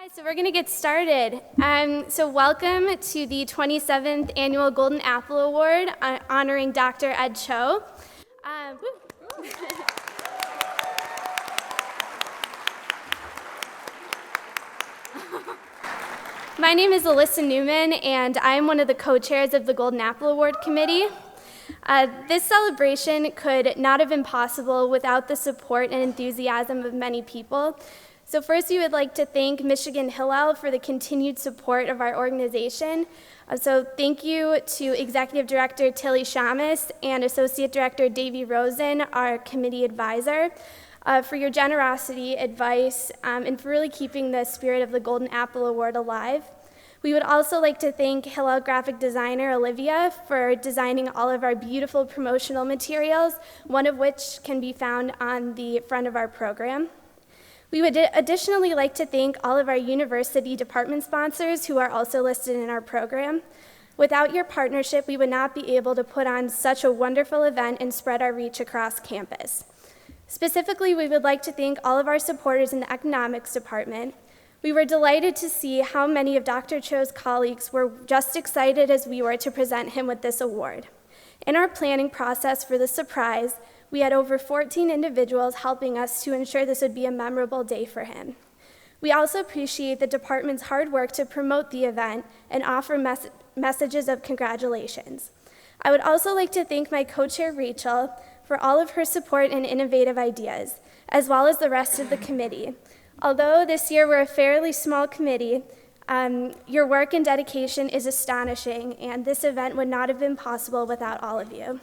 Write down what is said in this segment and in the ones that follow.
Hi, so we're going to get started. So welcome to the 27th Annual Golden Apple Award honoring Dr. Ed Cho. My name is Alyssa Newman, and I'm one of the co-chairs of the Golden Apple Award Committee. This celebration could not have been possible without the support and enthusiasm of many people. So first, we would like to thank Michigan Hillel for the continued support of our organization. So thank you to Executive Director Tilly Shamus and Associate Director Davey Rosen, our committee advisor, for your generosity, advice, and for really keeping the spirit of the Golden Apple Award alive. We would also like to thank Hillel graphic designer Olivia for designing all of our beautiful promotional materials, one of which can be found on the front of our program. We would additionally like to thank all of our university department sponsors who are also listed in our program. Without your partnership, we would not be able to put on such a wonderful event and spread our reach across campus. Specifically, we would like to thank all of our supporters in the economics department. We were delighted to see how many of Dr. Cho's colleagues were just excited as we were to present him with this award. In our planning process for the surprise, we had over 14 individuals helping us to ensure this would be a memorable day for him. We also appreciate the department's hard work to promote the event and offer messages of congratulations. I would also like to thank my co-chair, Rachel, for all of her support and innovative ideas, as well as the rest of the committee. Although this year we're a fairly small committee, your work and dedication is astonishing, and this event would not have been possible without all of you.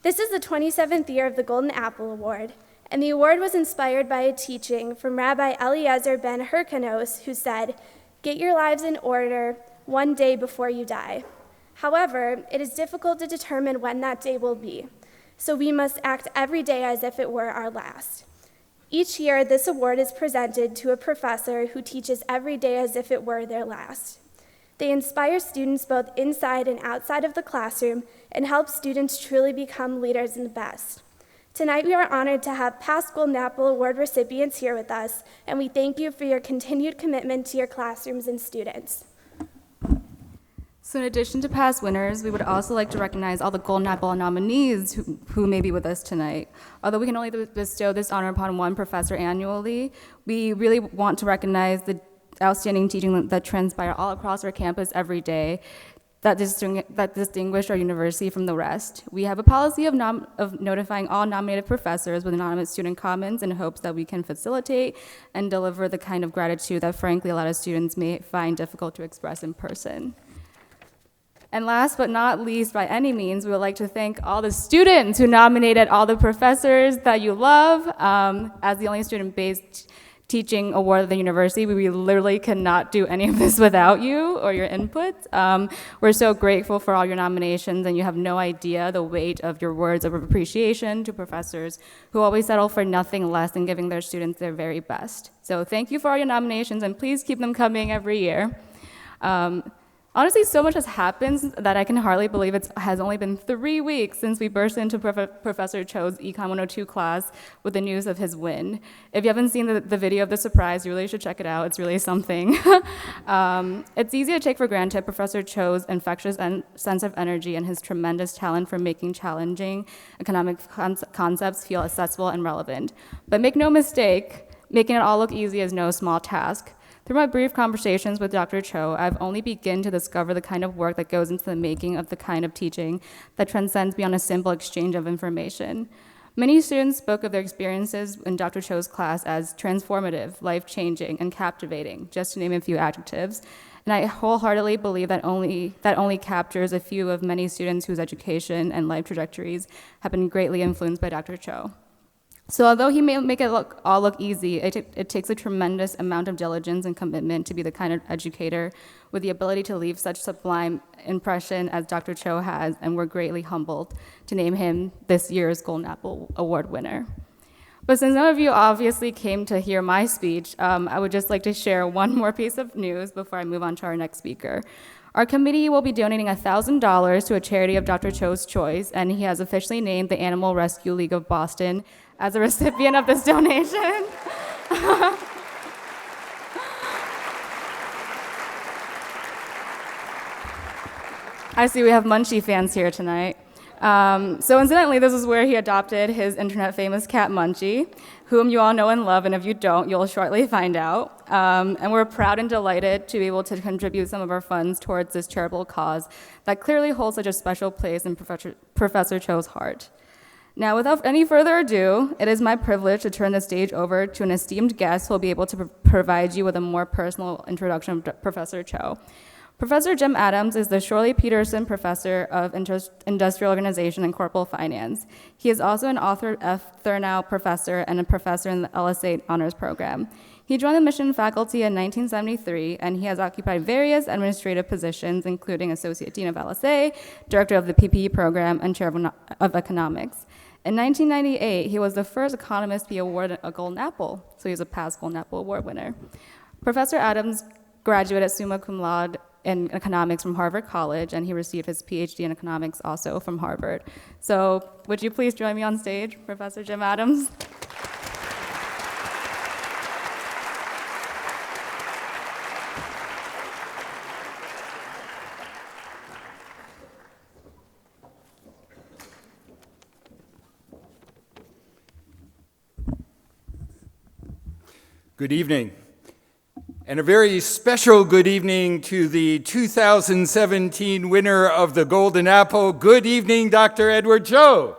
This is the 27th year of the Golden Apple Award, and the award was inspired by a teaching from Rabbi Eliezer ben Hyrcanos, who said, "Get your lives in order one day before you die." However, it is difficult to determine when that day will be, so we must act every day as if it were our last. Each year, this award is presented to a professor who teaches every day as if it were their last. They inspire students both inside and outside of the classroom and help students truly become leaders in the best. Tonight, we are honored to have past Golden Apple Award recipients here with us, and we thank you for your continued commitment to your classrooms and students. So in addition to past winners, we would also like to recognize all the Golden Apple nominees who may be with us tonight. Although we can only bestow this honor upon one professor annually, we really want to recognize the outstanding teaching that transpire all across our campus every day that distinguish our university from the rest. We have a policy of notifying all nominated professors with anonymous student comments in hopes that we can facilitate and deliver the kind of gratitude that frankly a lot of students may find difficult to express in person. And last but not least, by any means, we would like to thank all the students who nominated all the professors that you love. As the only student-based teaching award at the university, we literally cannot do any of this without you or your input. We're so grateful for all your nominations, and you have no idea the weight of your words of appreciation to professors who always settle for nothing less than giving their students their very best. So thank you for all your nominations, and please keep them coming every year. Honestly, so much has happened that I can hardly believe it has only been 3 weeks since we burst into Professor Cho's Econ 102 class with the news of his win. If you haven't seen the video of the surprise, you really should check it out. It's really something. It's easy to take for granted Professor Cho's infectious sense of energy and his tremendous talent for making challenging economic concepts feel accessible and relevant. But make no mistake, making it all look easy is no small task. Through my brief conversations with Dr. Cho, I've only begun to discover the kind of work that goes into the making of the kind of teaching that transcends beyond a simple exchange of information. Many students spoke of their experiences in Dr. Cho's class as transformative, life-changing, and captivating, just to name a few adjectives. And I wholeheartedly believe that only captures a few of many students whose education and life trajectories have been greatly influenced by Dr. Cho. So although he may make it all look easy, it takes a tremendous amount of diligence and commitment to be the kind of educator with the ability to leave such sublime impression as Dr. Cho has, and we're greatly humbled to name him this year's Golden Apple Award winner. But since none of you obviously came to hear my speech, I would just like to share one more piece of news before I move on to our next speaker. Our committee will be donating $1,000 to a charity of Dr. Cho's choice, and he has officially named the Animal Rescue League of Boston as a recipient of this donation. I see we have Munchie fans here tonight. So incidentally, this is where he adopted his internet famous cat Munchie, whom you all know and love, and if you don't, you'll shortly find out. And we're proud and delighted to be able to contribute some of our funds towards this charitable cause that clearly holds such a special place in Professor Cho's heart. Now, without any further ado, it is my privilege to turn the stage over to an esteemed guest who will be able to provide you with a more personal introduction of Professor Cho. Professor Jim Adams is the Shirley Peterson Professor of Industrial Organization and Corporate Finance. He is also an Arthur F. Thurnau Professor and a professor in the LS8 Honors Program. He joined the mission faculty in 1973, and he has occupied various administrative positions, including Associate Dean of LSA, Director of the PPE Program, and Chair of Economics. In 1998, he was the first economist to be awarded a Golden Apple, so he's a past Golden Apple Award winner. Professor Adams graduated summa cum laude in economics from Harvard College, and he received his PhD in economics also from Harvard. So would you please join me on stage, Professor Jim Adams? Good evening, and a very special good evening to the 2017 winner of the Golden Apple. Good evening, Dr. Edward Cho.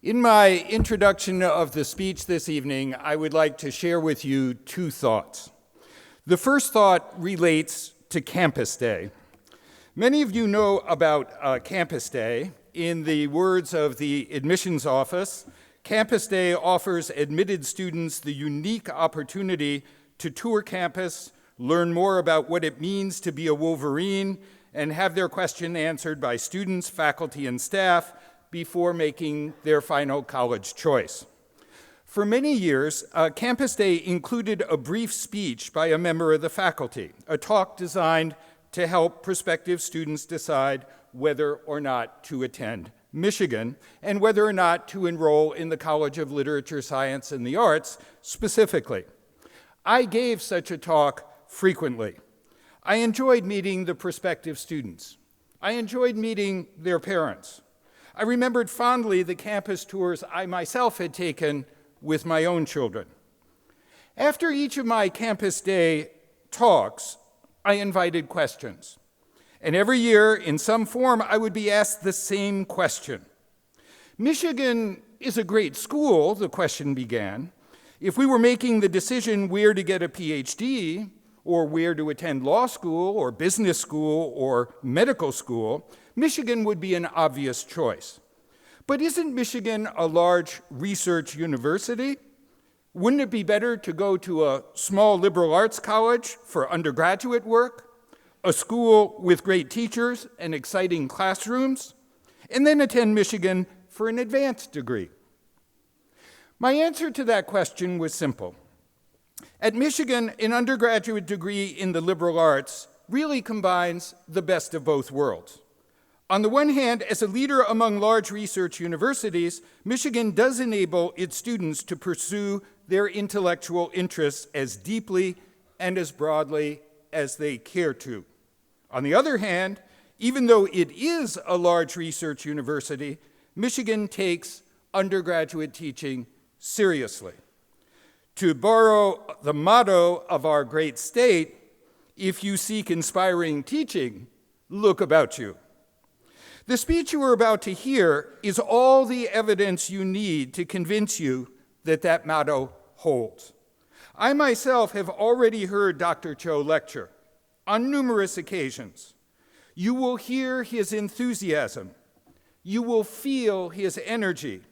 In my introduction of the speech this evening, I would like to share with you two thoughts. The first thought relates to Campus Day. Many of you know about Campus Day. In the words of the admissions office, Campus Day offers admitted students the unique opportunity to tour campus, learn more about what it means to be a Wolverine, and have their question answered by students, faculty, and staff before making their final college choice. For many years, Campus Day included a brief speech by a member of the faculty, a talk designed to help prospective students decide whether or not to attend Michigan and whether or not to enroll in the College of Literature, Science, and the Arts specifically. I gave such a talk frequently. I enjoyed meeting the prospective students. I enjoyed meeting their parents. I remembered fondly the campus tours I myself had taken with my own children. After each of my Campus Day talks, I invited questions. And every year, in some form, I would be asked the same question. Michigan is a great school, the question began. If we were making the decision where to get a PhD, or where to attend law school, or business school, or medical school, Michigan would be an obvious choice. But isn't Michigan a large research university? Wouldn't it be better to go to a small liberal arts college for undergraduate work, a school with great teachers and exciting classrooms, and then attend Michigan for an advanced degree? My answer to that question was simple. At Michigan, an undergraduate degree in the liberal arts really combines the best of both worlds. On the one hand, as a leader among large research universities, Michigan does enable its students to pursue their intellectual interests as deeply and as broadly as they care to. On the other hand, even though it is a large research university, Michigan takes undergraduate teaching seriously. To borrow the motto of our great state, if you seek inspiring teaching, look about you. The speech you are about to hear is all the evidence you need to convince you that that motto holds. I myself have already heard Dr. Cho lecture on numerous occasions. You will hear his enthusiasm, you will feel his energy,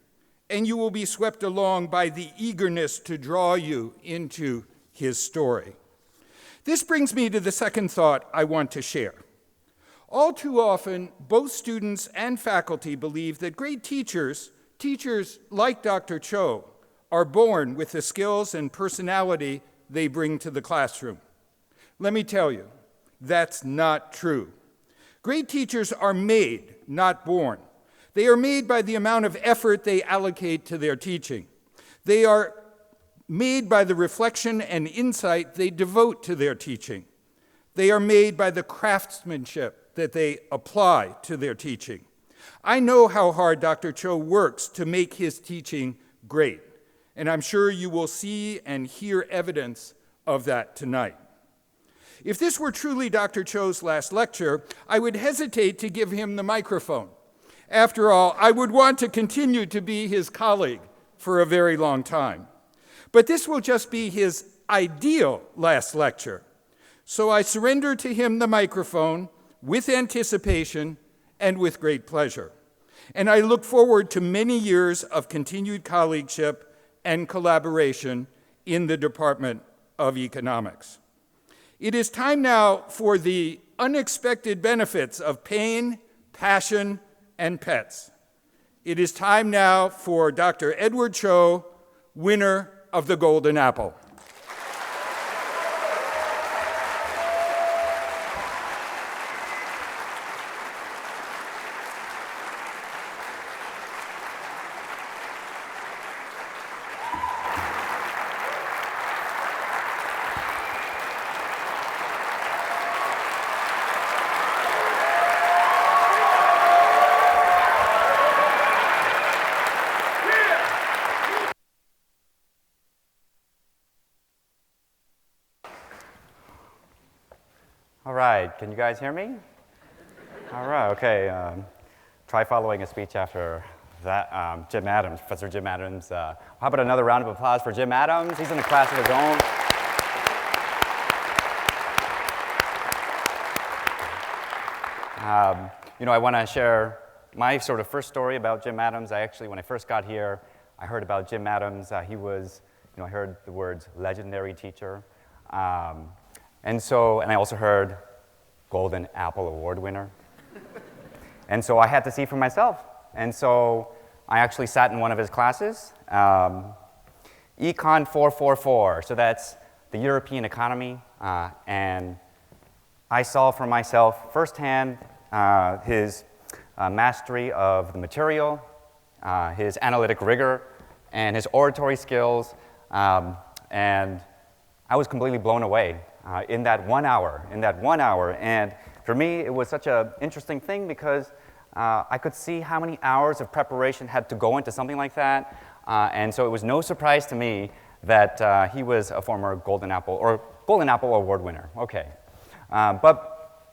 and you will be swept along by the eagerness to draw you into his story. This brings me to the second thought I want to share. All too often, both students and faculty believe that great teachers like Dr. Cho, are born with the skills and personality they bring to the classroom. Let me tell you, that's not true. Great teachers are made, not born. They are made by the amount of effort they allocate to their teaching. They are made by the reflection and insight they devote to their teaching. They are made by the craftsmanship that they apply to their teaching. I know how hard Dr. Cho works to make his teaching great, and I'm sure you will see and hear evidence of that tonight. If this were truly Dr. Cho's last lecture, I would hesitate to give him the microphone. After all, I would want to continue to be his colleague for a very long time. But this will just be his ideal last lecture. So I surrender to him the microphone with anticipation and with great pleasure. And I look forward to many years of continued colleagueship and collaboration in the Department of Economics. It is time now for the unexpected benefits of pain, passion, and pets. It is time now for Dr. Edward Cho, winner of the Golden Apple. All right, can you guys hear me? All right, okay. Try following a speech after that. Jim Adams, Professor Jim Adams. How about another round of applause for Jim Adams? He's in a class of his own. I want to share my sort of first story about Jim Adams. When I first got here, I heard about Jim Adams. He was, I heard the words legendary teacher. And I also heard Golden Apple Award winner. And so I had to see for myself. And so I actually sat in one of his classes, Econ 444. So that's the European economy. And I saw for myself firsthand his mastery of the material, his analytic rigor, and his oratory skills. And I was completely blown away. In that 1 hour. And for me, it was such an interesting thing because I could see how many hours of preparation had to go into something like that. And so it was no surprise to me that he was a former Golden Apple Award winner. Okay. But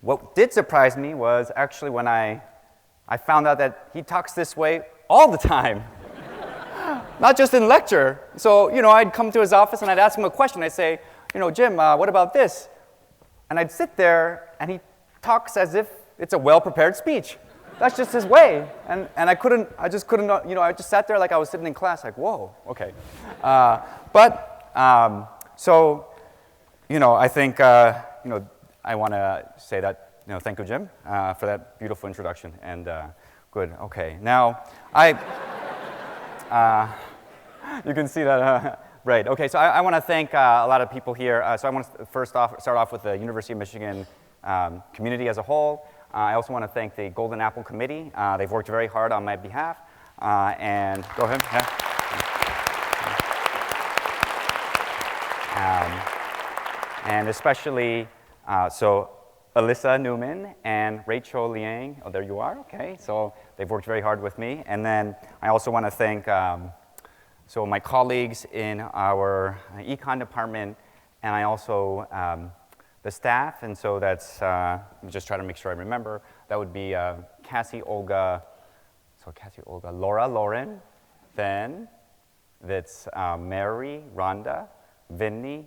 what did surprise me was actually when I found out that he talks this way all the time. Not just in lecture. So, I'd come to his office and I'd ask him a question. I'd say, Jim, what about this? And I'd sit there, and he talks as if it's a well-prepared speech. That's just his way. And I just couldn't, I just sat there like I was sitting in class, like, whoa, okay. I think, I want to say that, thank you, Jim, for that beautiful introduction. And good, okay. Now, you can see that, right, okay, so I want to thank a lot of people here. So I want to start off with the University of Michigan community as a whole. I also want to thank the Golden Apple Committee. They've worked very hard on my behalf. And go ahead. Yeah. And especially, Alyssa Newman and Rachel Liang. Oh, there you are, okay. So they've worked very hard with me. And then I also want to thank my colleagues in our econ department, and I also the staff, and so that's, let me just try to make sure I remember, that would be Cassie, Olga, Laura, Lauren, then that's Mary, Rhonda, Vinny,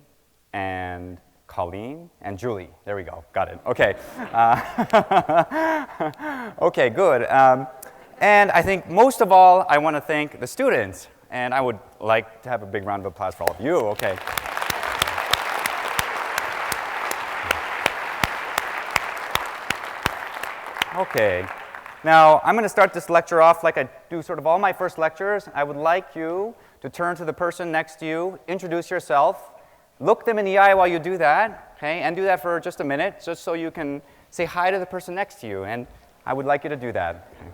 and Colleen, and Julie. There we go, got it, okay. Okay, good. And I think most of all, I want to thank the students. And I would like to have a big round of applause for all of you, okay. Okay, now I'm going to start this lecture off like I do sort of all my first lectures. I would like you to turn to the person next to you, introduce yourself, look them in the eye while you do that, okay, and do that for just a minute, just so you can say hi to the person next to you, and I would like you to do that. Okay.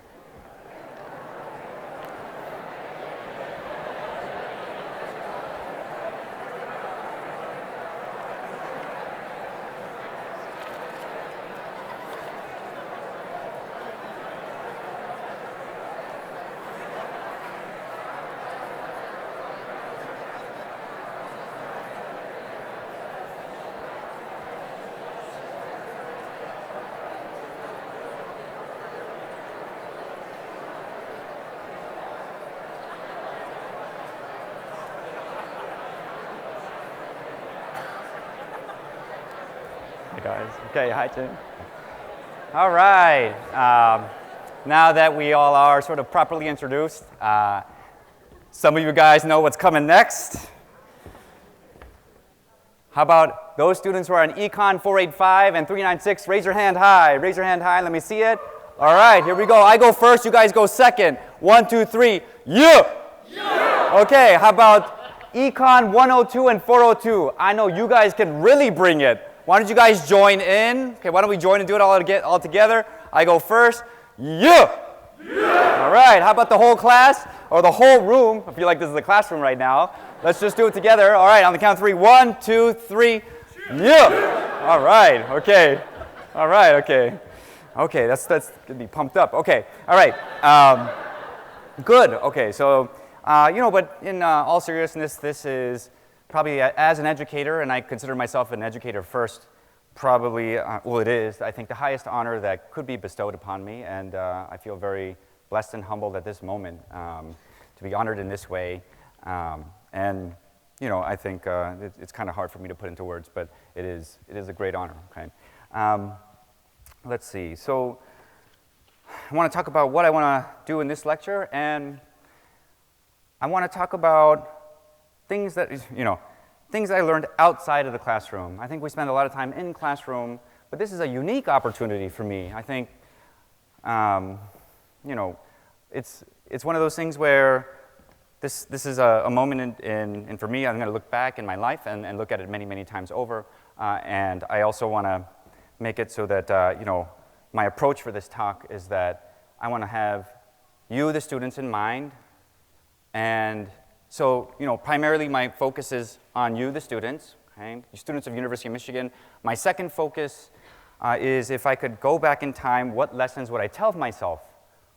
Hi, guys. Okay, hi, Jim. All right. Now that we all are sort of properly introduced, some of you guys know what's coming next. How about those students who are in Econ 485 and 396? Raise your hand high. Raise your hand high. Let me see it. All right, here we go. I go first. You guys go second. 1, 2, 3. Yeah! Okay, how about Econ 102 and 402? I know you guys can really bring it. Why don't you guys join in? Okay, why don't we join and do it all together? I go first. Yeah! All right, how about the whole class or the whole room? I feel like this is a classroom right now. Let's just do it together. All right, on the count of 3. 1, 2, 3. Yeah! All right, okay. All right, okay. Okay, that's going to be pumped up. Okay, all right. Good, okay, so, but in all seriousness, this is probably, as an educator, and I consider myself an educator first, probably, it is, I think, the highest honor that could be bestowed upon me, and I feel very blessed and humbled at this moment to be honored in this way. And, I think it's kind of hard for me to put into words, but it is a great honor, okay? Let's see, so I want to talk about what I want to do in this lecture, and I want to talk about things that, things that I learned outside of the classroom. I think we spend a lot of time in classroom, but this is a unique opportunity for me. I think, it's one of those things where this is a moment in for me, I'm going to look back in my life and look at it many, many times over, and I also want to make it so that, my approach for this talk is that I want to have you, the students, in mind. And so, primarily my focus is on you, the students, okay? You students of University of Michigan. My second focus is if I could go back in time, what lessons would I tell myself?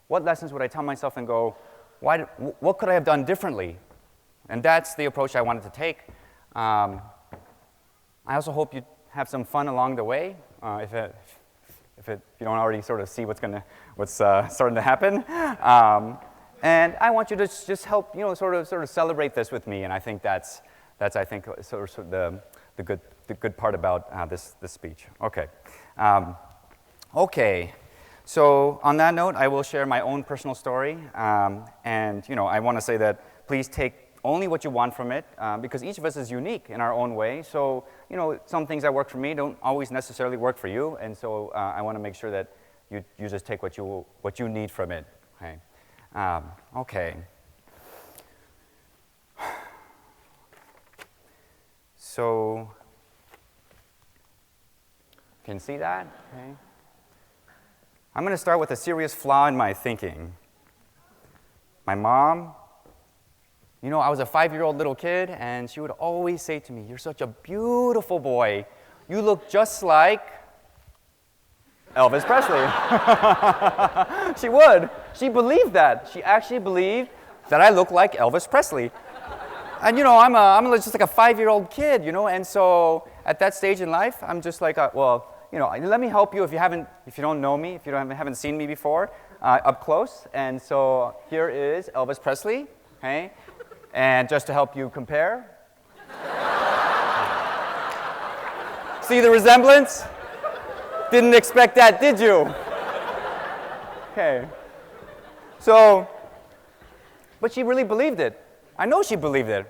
What lessons would I tell myself and go, what could I have done differently? And that's the approach I wanted to take. I also hope you have some fun along the way. If you don't already sort of see what's starting to happen, and I want you to just help sort of celebrate this with me, and I think that's I think sort of the good part about this speech. Okay, okay. So on that note, I will share my own personal story, and I want to say that please take only what you want from it, because each of us is unique in our own way. So, some things that work for me don't always necessarily work for you, and so I want to make sure that you just take what you need from it. Okay. Okay. So, can you see that? Okay. I'm going to start with a serious flaw in my thinking. My mom. I was a 5-year-old little kid, and she would always say to me, "You're such a beautiful boy. You look just like Elvis Presley." She would. She believed that. She actually believed that I looked like Elvis Presley. And, I'm just like a 5-year-old kid, and so at that stage in life, I'm just like, let me help you if you don't know me, if you haven't seen me before, up close. And so here is Elvis Presley, okay? And just to help you compare. See the resemblance? Didn't expect that, did you? Okay. So, but she really believed it. I know she believed it.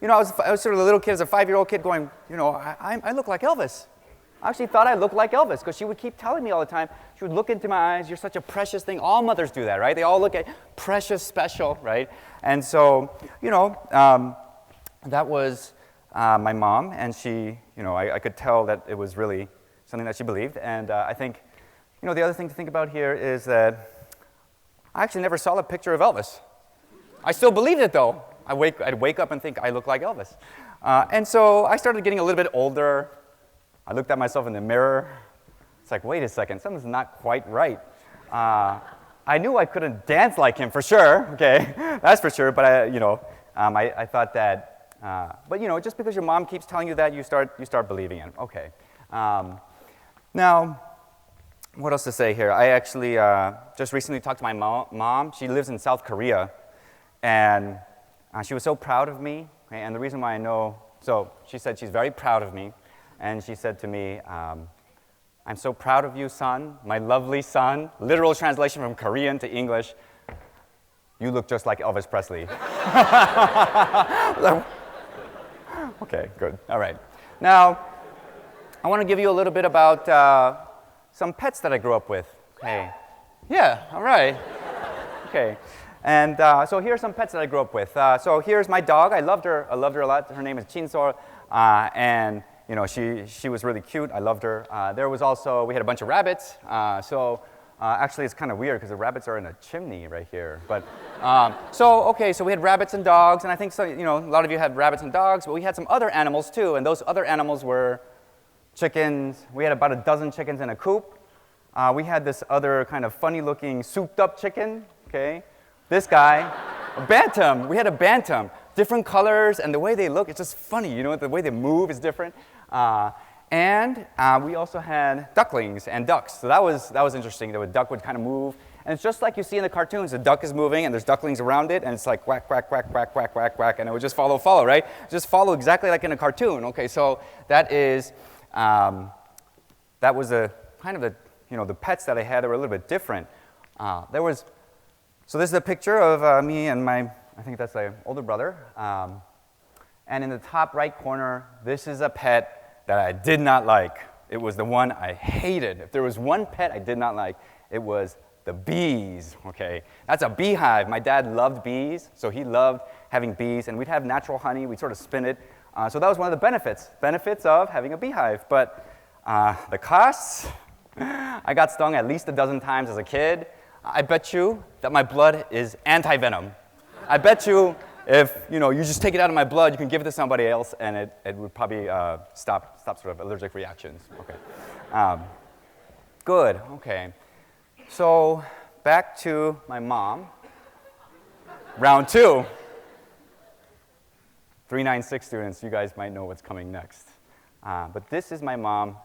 I was sort of a little kid, as a 5-year-old kid going, I look like Elvis. I actually thought I looked like Elvis because she would keep telling me all the time. She would look into my eyes. "You're such a precious thing." All mothers do that, right? They all look at precious, special, right? And so, that was my mom, and she, I could tell that it was really something that she believed. And I think, the other thing to think about here is that I actually never saw a picture of Elvis. I still believed it, though. I'd wake up and think I look like Elvis. And so I started getting a little bit older. I looked at myself in the mirror. It's like, wait a second, something's not quite right. I knew I couldn't dance like him for sure, okay? That's for sure, but I thought that, but just because your mom keeps telling you that, you start believing it. Okay. Now, what else to say here? I actually just recently talked to my mom. She lives in South Korea, and she was so proud of me, okay? And the reason why I know, so she said she's very proud of me. And she said to me, I'm so proud of you, son, my lovely son. Literal translation from Korean to English. You look just like Elvis Presley. Okay, good. All right. Now, I want to give you a little bit about some pets that I grew up with. Okay. Yeah, all right. Okay. And so here are some pets that I grew up with. So here's my dog. I loved her a lot. Her name is Chinsol. And you know, she was really cute. I loved her. We had a bunch of rabbits. Actually, it's kind of weird because the rabbits are in a chimney right here. But so we had rabbits and dogs, and I think a lot of you had rabbits and dogs, but we had some other animals too, and those other animals were chickens. We had about a dozen chickens in a coop. We had this other kind of funny-looking, souped-up chicken. Okay, this guy, a bantam. We had a bantam. Different colors, and the way they look, it's just funny. You know, the way they move is different. And we also had ducklings and ducks. So that was interesting. The duck would kind of move. And it's just like you see in the cartoons. The duck is moving, and there's ducklings around it, and it's like whack, whack, whack, whack, whack, whack, whack, and it would just follow, right? Just follow exactly like in a cartoon. Okay, so that was the pets that I had that were a little bit different. So this is a picture of me and I think that's my older brother. And in the top right corner, this is a pet that I did not like. It was the one I hated. If there was one pet I did not like, it was the bees, okay? That's a beehive. My dad loved bees, so he loved having bees, and we'd have natural honey. We'd sort of spin it. So that was one of the benefits of having a beehive. But the costs, I got stung at least a dozen times as a kid. I bet you that my blood is anti-venom. I bet you if you just take it out of my blood, you can give it to somebody else, and it would probably stop sort of allergic reactions. Okay. Good. Okay. So back to my mom. Round 2. 396 students, you guys might know what's coming next. But this is my mom,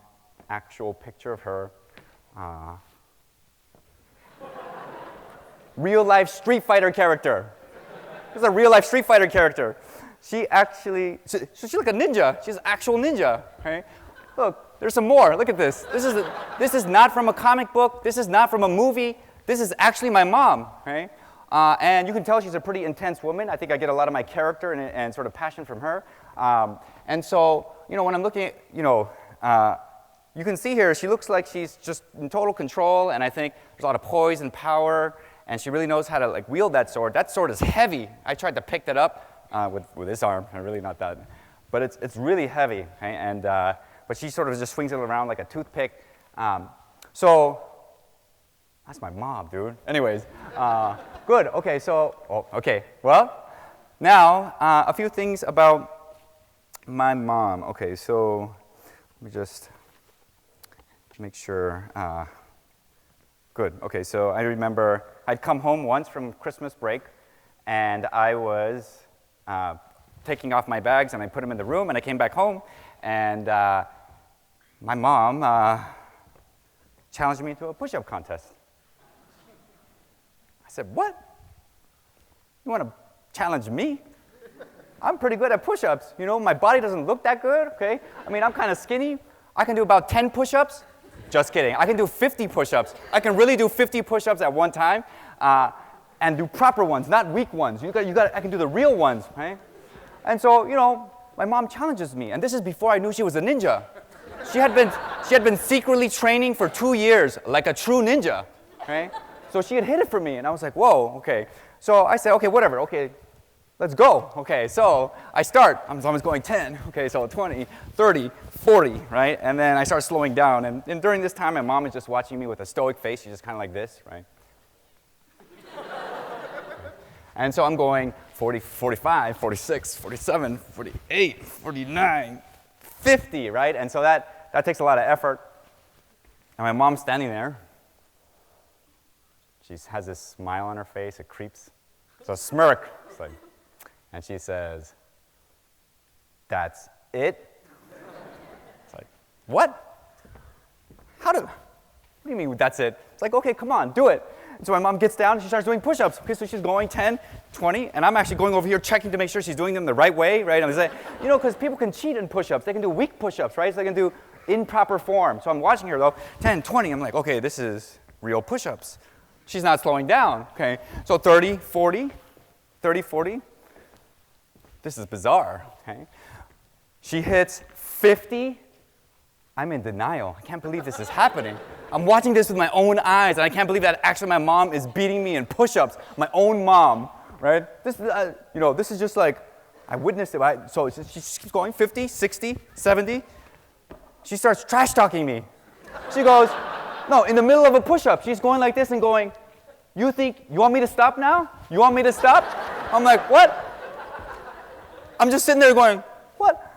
actual picture of her. Real-life Street Fighter character. This is a real-life Street Fighter character. She's like a ninja. She's an actual ninja. Right? Look, there's some more. Look at this. This is not from a comic book. This is not from a movie. This is actually my mom. Right? And you can tell she's a pretty intense woman. I think I get a lot of my character and sort of passion from her. And so, when I'm looking at, you can see here, she looks like she's just in total control, and I think there's a lot of poise and power, and she really knows how to wield that sword. That sword is heavy. I tried to pick that up with this arm, and really not that, but it's really heavy, okay? And but she sort of just swings it around like a toothpick. So that's my mom, dude. Anyways, good. Okay, well, now a few things about my mom. Okay, so let me just make sure. Good. Okay, so I remember I'd come home once from Christmas break, and I was taking off my bags, and I put them in the room, and I came back home, and my mom challenged me to a push-up contest. I said, "What? You want to challenge me? I'm pretty good at push-ups. My body doesn't look that good, okay? I mean, I'm kind of skinny. I can do about 10 push-ups. Just kidding. I can do 50 push-ups. I can really do 50 push-ups at one time and do proper ones, not weak ones. I can do the real ones, right? And so, my mom challenges me, and this is before I knew she was a ninja. She had been secretly training for 2 years like a true ninja, right? So she had hid it from me, and I was like, whoa, okay. So I said, okay, whatever, okay, let's go. Okay, so I start. I'm always going 10. Okay, so 20, 30, 40, right? And then I start slowing down. And during this time, my mom is just watching me with a stoic face. She's just kind of like this, right? And so I'm going 40, 45, 46, 47, 48, 49, 50, right? And so that takes a lot of effort. And my mom's standing there. She has this smile on her face. It creeps. So a smirk. It's like, and she says, "That's it?" It's like, what? What do you mean that's it? It's like, okay, come on, do it. And so my mom gets down and she starts doing push-ups. Okay, so she's going 10, 20, and I'm actually going over here checking to make sure she's doing them the right way, right? And I say, because people can cheat in push-ups. They can do weak push-ups, right? So they can do in proper form. So I'm watching her though, 10, 20, I'm like, okay, this is real push-ups. She's not slowing down, okay? So 30, 40, 30, 40. This is bizarre, okay? She hits 50. I'm in denial. I can't believe this is happening. I'm watching this with my own eyes, and I can't believe that actually my mom is beating me in push-ups. My own mom, right? This is just like, I witnessed it, right? So she keeps going, 50, 60, 70. She starts trash talking me. She goes, no, in the middle of a push-up, she's going like this and going, you want me to stop now? You want me to stop? I'm like, what? I'm just sitting there going, what?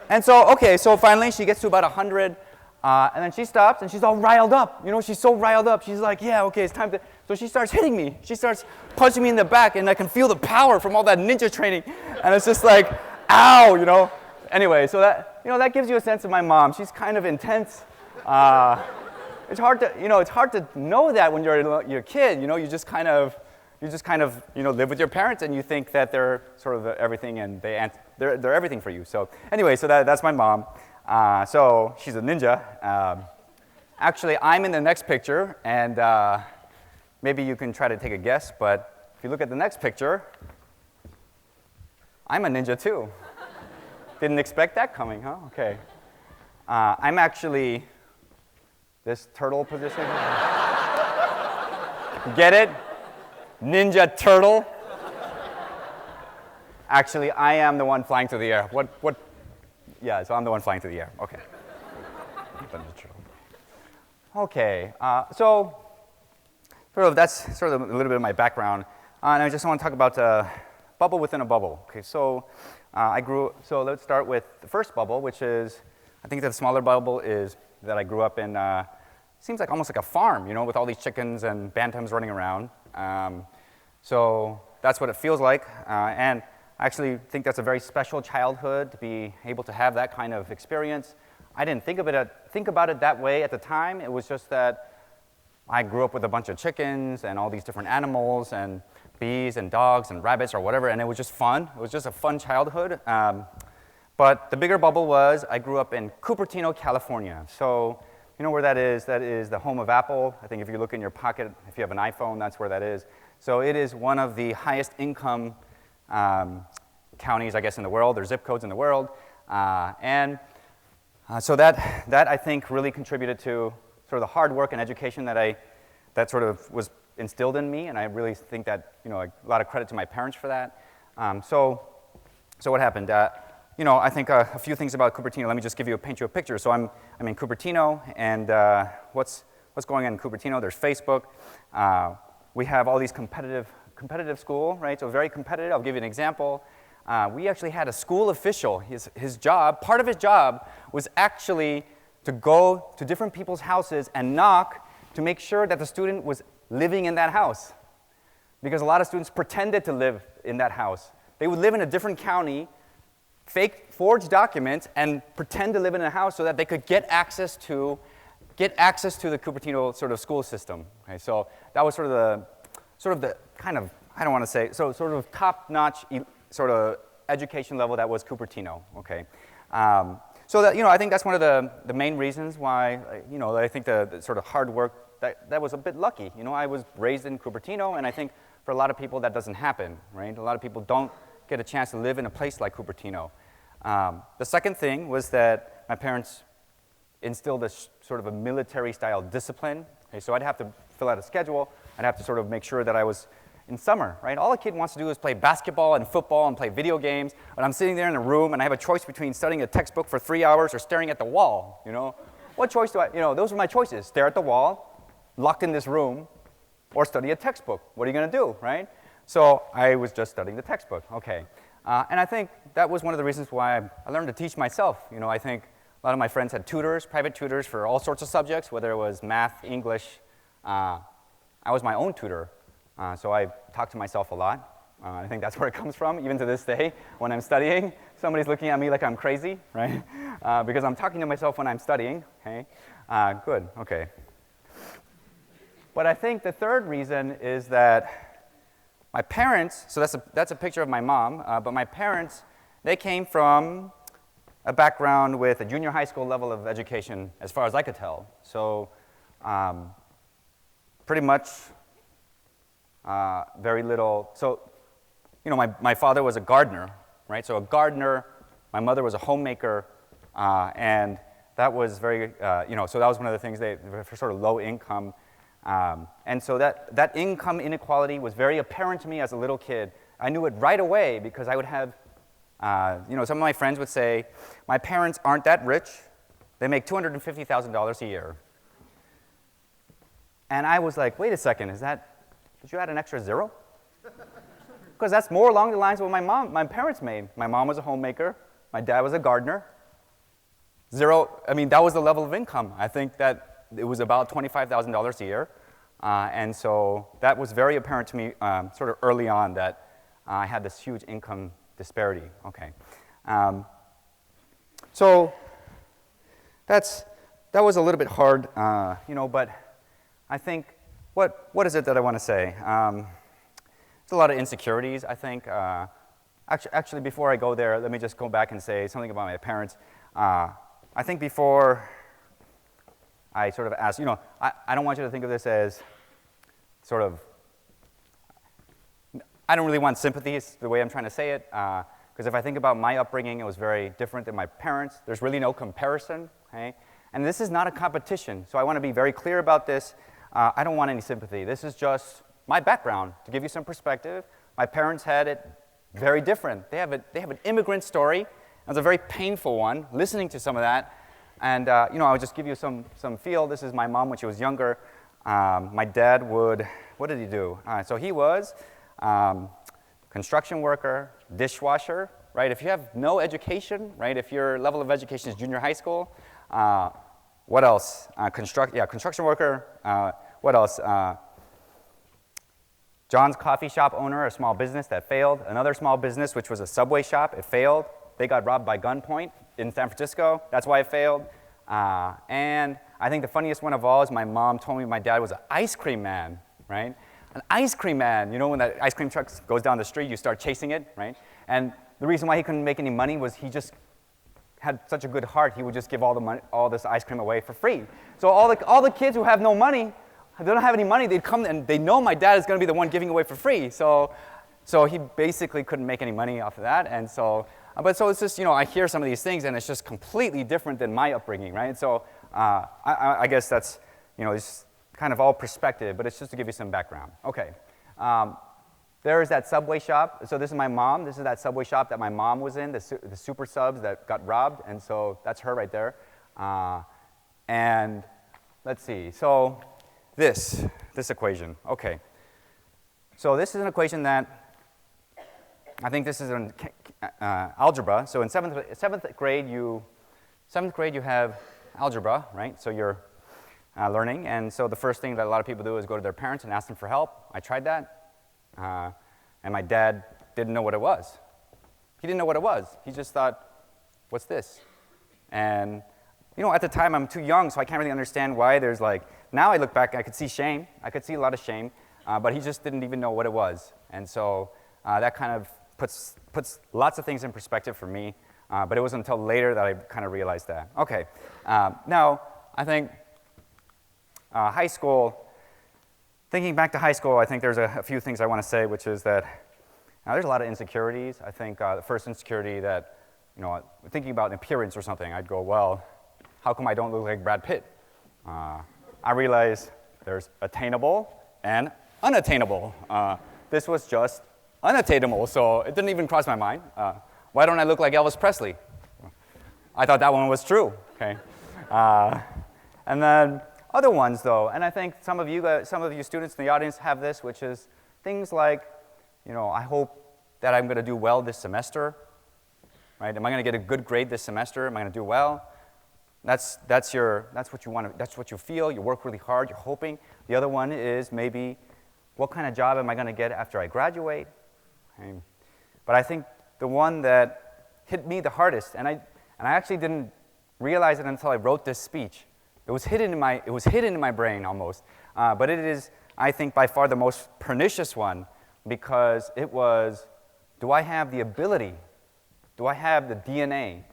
And so finally she gets to about 100, and then she stops, and she's all riled up. She's so riled up. She's like, yeah, okay, it's time to. So she starts hitting me. She starts punching me in the back, and I can feel the power from all that ninja training. And it's just like, ow, Anyway, so that gives you a sense of my mom. She's kind of intense. It's hard to know that when you're a kid. You just kind of live with your parents, and you think that they're sort of everything, and they're everything for you. So anyway, so that's my mom. So she's a ninja. Actually, I'm in the next picture, and maybe you can try to take a guess, but if you look at the next picture, I'm a ninja too. Didn't expect that coming, huh? Okay. I'm actually this turtle position. Get it? Ninja turtle. Actually, I am the one flying through the air. What? Yeah, so I'm the one flying through the air. Okay. Okay, so that's sort of a little bit of my background. And I just want to talk about bubble within a bubble. Okay, so so let's start with the first bubble, which is, I think the smaller bubble is that I grew up in, seems like almost like a farm, with all these chickens and bantams running around. So that's what it feels like. And I actually think that's a very special childhood to be able to have that kind of experience. I didn't think about it that way at the time. It was just that I grew up with a bunch of chickens and all these different animals and bees and dogs and rabbits or whatever, and it was just fun. It was just a fun childhood. But the bigger bubble was I grew up in Cupertino, California. So you know where that is? That is the home of Apple. I think if you look in your pocket, if you have an iPhone, that's where that is. So it is one of the highest income counties, I guess, in the world, or zip codes in the world. So that I think really contributed to sort of the hard work and education that sort of was instilled in me, and I really think that, a lot of credit to my parents for that. So what happened? I think a few things about Cupertino. Let me just paint you a picture. So I'm in Cupertino, and what's going on in Cupertino? There's Facebook. We have all these competitive school, right? So very competitive. I'll give you an example. We actually had a school official. His job, part of his job, was actually to go to different people's houses and knock to make sure that the student was living in that house. Because a lot of students pretended to live in that house. They would live in a different county, forge documents, and pretend to live in a house so that they could get access to the Cupertino sort of school system. Okay, so that was sort of the kind of, I don't want to say, so sort of top-notch sort of education level that was Cupertino. Okay, so that, I think that's one of the main reasons why, I think the sort of hard work that was a bit lucky. I was raised in Cupertino, and I think for a lot of people that doesn't happen, right? A lot of people don't get a chance to live in a place like Cupertino. The second thing was that my parents instilled a sort of a military-style discipline. Okay, so I'd have to fill out a schedule. I'd have to sort of make sure that I was in summer, right? All a kid wants to do is play basketball and football and play video games, but I'm sitting there in a room and I have a choice between studying a textbook for 3 hours or staring at the wall, What choice do I, those are my choices. Stare at the wall, locked in this room, or study a textbook. What are you going to do, right? So I was just studying the textbook, okay. And I think that was one of the reasons why I learned to teach myself. I think a lot of my friends had tutors, private tutors for all sorts of subjects, whether it was math, English. I was my own tutor, so I talked to myself a lot. I think that's where it comes from, even to this day. When I'm studying, somebody's looking at me like I'm crazy, right? Because I'm talking to myself when I'm studying, okay? Good, okay. But I think the third reason is that my parents, so that's a picture of my mom, but my parents, they came from a background with a junior high school level of education, as far as I could tell. So pretty much very little. So, my father was a gardener, right? So a gardener, my mother was a homemaker, and that was very, so that was one of the things they were sort of low income. And so that income inequality was very apparent to me as a little kid. I knew it right away because I would have, some of my friends would say, my parents aren't that rich. They make $250,000 a year. And I was like, wait a second, did you add an extra zero? Because that's more along the lines of what my parents made. My mom was a homemaker. My dad was a gardener. Zero, that was the level of income. I think that it was about $25,000 a year. And so that was very apparent to me sort of early on that I had this huge income disparity. Okay. So that was a little bit hard, but I think, what is it that I want to say? There's a lot of insecurities, I think. Actually, before I go there, let me just go back and say something about my parents. I think before I sort of asked, I don't want you to think of this as sort of, I don't really want sympathy is the way I'm trying to say it, because if I think about my upbringing, it was very different than my parents. There's really no comparison, okay? And this is not a competition, so I want to be very clear about this. I don't want any sympathy. This is just my background, to give you some perspective. My parents had it very different. They have an immigrant story. It was a very painful one, listening to some of that. And, I'll just give you some feel. This is my mom when she was younger. My dad what did he do? So he was construction worker, dishwasher, right? If you have no education, right? If your level of education is junior high school, what else? Construction worker. What else? John's coffee shop owner, a small business that failed. Another small business, which was a Subway shop, it failed. They got robbed by gunpoint in San Francisco. That's why it failed. And I think the funniest one of all is my mom told me my dad was an ice cream man, right? An ice cream man. When that ice cream truck goes down the street, you start chasing it, right? And the reason why he couldn't make any money was he just had such a good heart. He would just give all this ice cream away for free. So all the kids who have no money, they don't have any money, they'd come and they know my dad is going to be the one giving away for free. So he basically couldn't make any money off of that. And so it's just, I hear some of these things and it's just completely different than my upbringing, right? So I guess that's, it's kind of all perspective, but it's just to give you some background. Okay. There is that Subway shop. So this is my mom. This is that Subway shop that my mom was in, the super subs that got robbed. And so that's her right there. And let's see. So this equation. Okay. So this is an equation that I think this is an algebra. So in seventh grade you have algebra, right? So you're learning. And so the first thing that a lot of people do is go to their parents and ask them for help. I tried that. And my dad didn't know what it was. He didn't know what it was. He just thought, what's this? And, at the time I'm too young, so I can't really understand why there's now I look back, I could see shame. I could see a lot of shame, but he just didn't even know what it was. And so that kind of puts lots of things in perspective for me, but it wasn't until later that I kind of realized that. Okay, now I think high school, thinking back to high school, I think there's a few things I want to say, which is that there's a lot of insecurities. I think the first insecurity that, thinking about appearance or something, I'd go, well, how come I don't look like Brad Pitt? I realized there's attainable and unattainable. This was just unattainable, so it didn't even cross my mind. Why don't I look like Elvis Presley? I thought that one was true, okay? And then other ones, though, and I think some of you students in the audience have this, which is things like, I hope that I'm going to do well this semester, right? Am I going to get a good grade this semester? Am I going to do well? That's what you want. That's what you feel. You work really hard. You're hoping. The other one is maybe, what kind of job am I going to get after I graduate? Okay. But I think the one that hit me the hardest, and I actually didn't realize it until I wrote this speech. It was hidden in my brain almost, but it is, I think, by far the most pernicious one, because it was, do I have the ability, do I have the DNA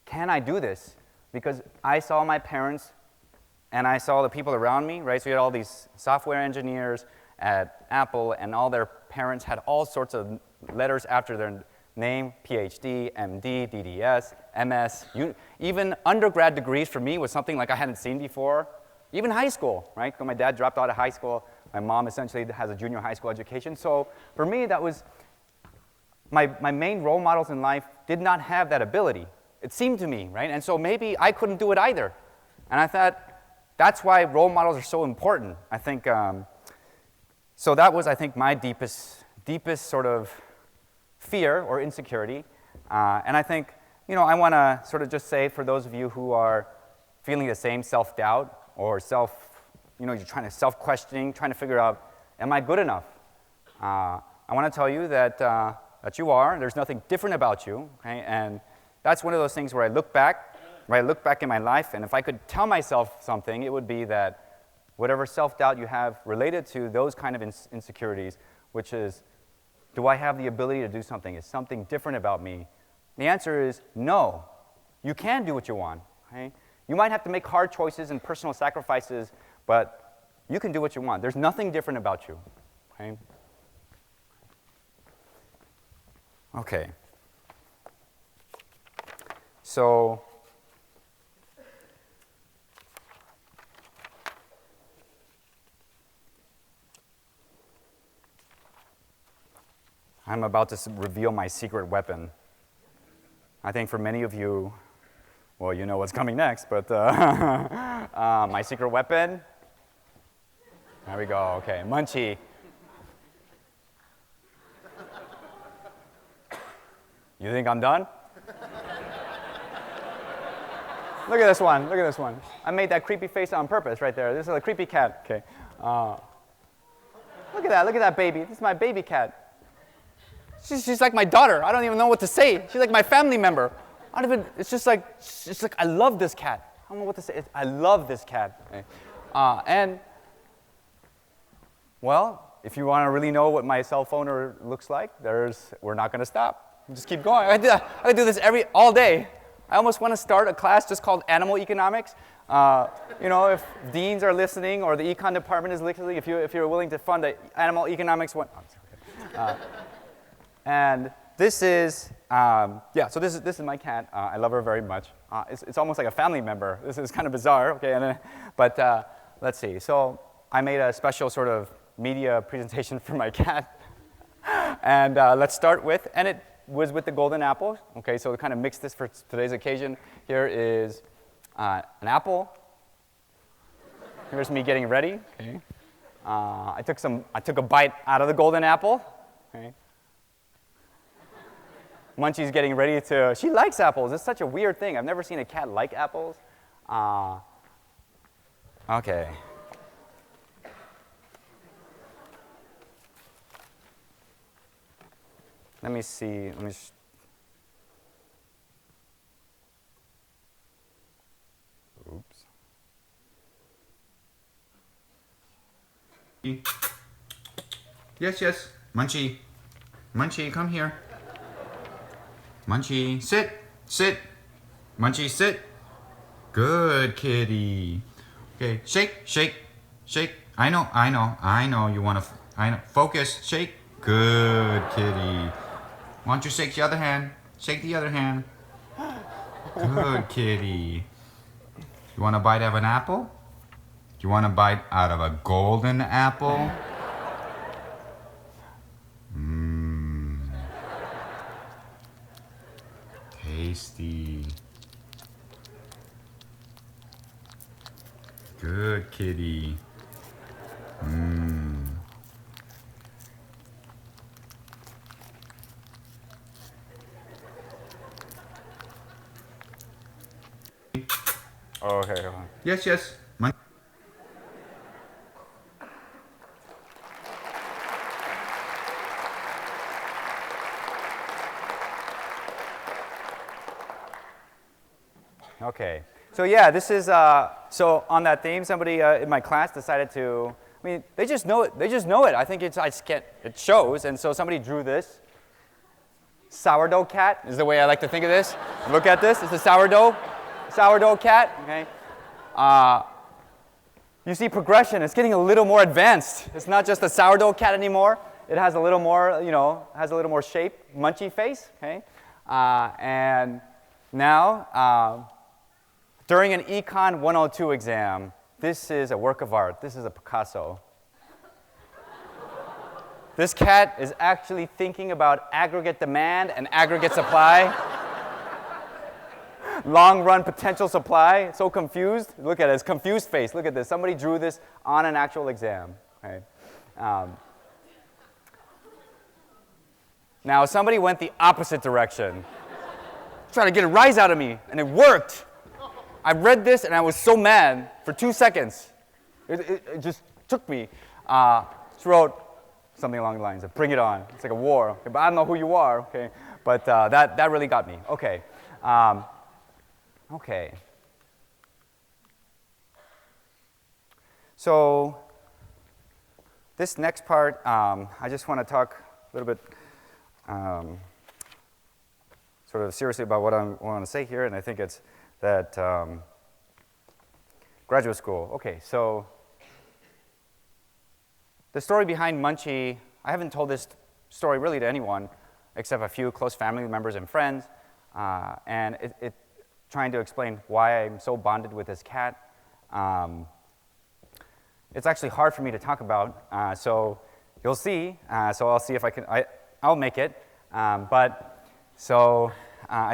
can I do this? Because I saw my parents and I saw the people around me, right? So you had all these software engineers at Apple, and all their parents had all sorts of letters after their name: PhD, MD, DDS, MS. Even undergrad degrees for me was something like I hadn't seen before. Even high school, right? Because my dad dropped out of high school. My mom essentially has a junior high school education. So for me, that was my main role models in life did not have that ability. It seemed to me, right? And so maybe I couldn't do it either. And I thought, that's why role models are so important. I think, so that was, I think, my deepest sort of fear or insecurity. And I think, I want to sort of just say, for those of you who are feeling the same self-doubt or you're trying to self-questioning, trying to figure out, am I good enough? I want to tell you that you are. There's nothing different about you, okay? And that's one of those things where I look back in my life, and if I could tell myself something, it would be that whatever self-doubt you have related to those kind of insecurities, which is, do I have the ability to do something? Is something different about me? The answer is no. You can do what you want, okay? You might have to make hard choices and personal sacrifices, but you can do what you want. There's nothing different about you, okay? Okay. So, I'm about to reveal my secret weapon. I think for many of you, well, you know what's coming next, but my secret weapon, there we go, okay, Munchie. You think I'm done? Look at this one, look at this one. I made that creepy face on purpose right there. This is a creepy cat, okay. Look at that baby. This is my baby cat. She's like my daughter. I don't even know what to say. She's like my family member. It's just like, I love this cat. I don't know what to say. I love this cat. Okay. And, well, if you want to really know what my cell phone looks like, we're not going to stop. Just keep going. I do this all day. I almost want to start a class just called Animal Economics. If deans are listening or the econ department is listening, if you're willing to fund the Animal Economics one. And this is, so this is my cat. I love her very much. It's almost like a family member. This is kind of bizarre, okay? But let's see. So I made a special sort of media presentation for my cat. And let's start with, and it was with the golden apple. Okay, so to kind of mix this for today's occasion, here is an apple. Here's me getting ready. Okay. I took a bite out of the golden apple. Okay. Munchie's getting ready she likes apples. It's such a weird thing. I've never seen a cat like apples. Okay. Let me see. Oops. Yes. Munchie. Munchie, come here. Munchie, sit. Munchie, sit. Good kitty. Okay, shake. I know. You want to, focus, shake. Good kitty. Why don't you shake the other hand? Shake the other hand. Good kitty. You want a bite of an apple? Do you want a bite out of a golden apple? Tasty. Good kitty. Oh, okay, hold on. Yes. Okay. So yeah, this is, so on that theme, somebody in my class decided to, they just know it. I think it shows. And so somebody drew this. Sourdough cat is the way I like to think of this. Look at this. It's a sourdough cat. Okay. You see progression. It's getting a little more advanced. It's not just a sourdough cat anymore. It has a little more, has a little more shape, Munchie face. Okay. And now, during an Econ 102 exam, this is a work of art. This is a Picasso. This cat is actually thinking about aggregate demand and aggregate supply. Long-run potential supply. It's so confused. Look at it. It's confused face. Look at this. Somebody drew this on an actual exam. Right? Now, somebody went the opposite direction. Trying to get a rise out of me, and it worked. I read this, and I was so mad for 2 seconds. It just took me. She wrote something along the lines of, bring it on. It's like a war. Okay, but I don't know who you are. Okay, but that really got me. Okay. Okay. So this next part, I just want to talk a little bit sort of seriously about what I want to say here, and I think it's that graduate school. Okay, so the story behind Munchie, I haven't told this story really to anyone except a few close family members and friends, and it trying to explain why I'm so bonded with this cat. It's actually hard for me to talk about, so you'll see. So I'll see if I can. I'll make it. I